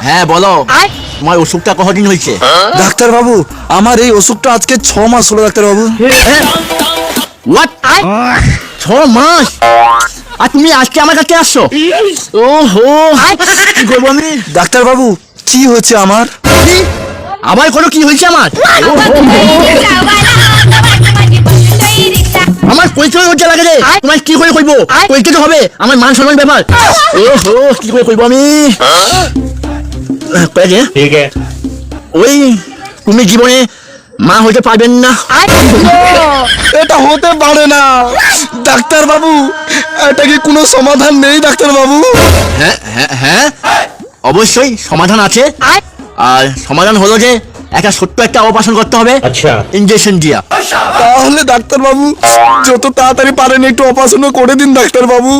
হ্যাঁ বলো, তোমার অসুখটা কতদিন হয়েছে? ডাক্তার বাবু, আমার এই অসুখটা আজকে 6 মাস হলো ডাক্তার বাবু। হোয়াট? 6 মাস? আর তুমি আজকে আমার কাছে আসছো? ওহো, কি করবো আমি? ডাক্তার বাবু, কি হয়েছে আমার? কি? আবার কোনো কি হয়েছে আমার? আমার পরিচয় হচ্ছে লাগে রে, তোমার কি করে করবো? পরিচয় তো হবে, আমার মান সম্মান ব্যাপার। ওহো, কি করে করবো আমি? ठीक है। ওই তুমি জীবনে মা হতে পারবেন না। এটা হতে পারে না ডাক্তার বাবু, এটা কি কোনো সমাধান নেই ডাক্তার বাবু? হ্যাঁ হ্যাঁ হ্যাঁ, অবশ্যই সমাধান আছে। আর সমাধান হলো যে একটা ছোট্ট একটা অপারেশন করতে হবে, अच्छा। ইনজেকশন দিয়া। তাহলে ডাক্তার বাবু যত তাড়াতাড়ি পারেন একটু অপারেশন করে দিন ডাক্তার বাবু।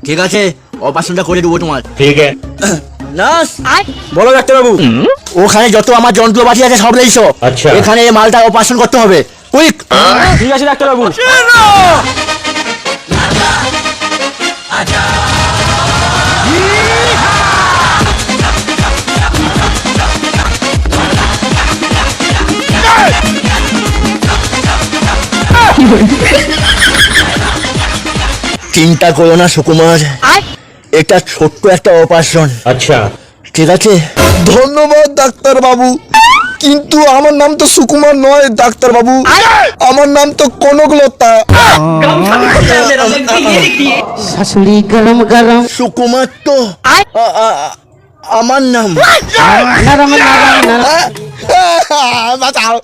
ঠিক আছে, অপারেশনটা করে দেবো তোমার। ठीक है। নার্স, বলো ডাক্তার বাবু। ওখানে যত আমার যন্ত্রপাতি আছে সব লেইছো। আচ্ছা। এখানে এই মালটা অপারেশন করতে হবে, কুইক। ঠিক আছে ডাক্তার বাবু। চিন্তা করো না সুকুমার, এটা ছোট্ট একটা অপারেশন, अच्छा। ঠিক আছে? ধন্যবাদ ডাক্তার বাবু, কিন্তু আমার নাম তো সুকুমার নয় ডাক্তার বাবু, আমার নাম তো কনকলতা। শাশুড়ি গরম গরম সুকুমার তো আমার নাম। নরম নরম নরম বাঁচাও।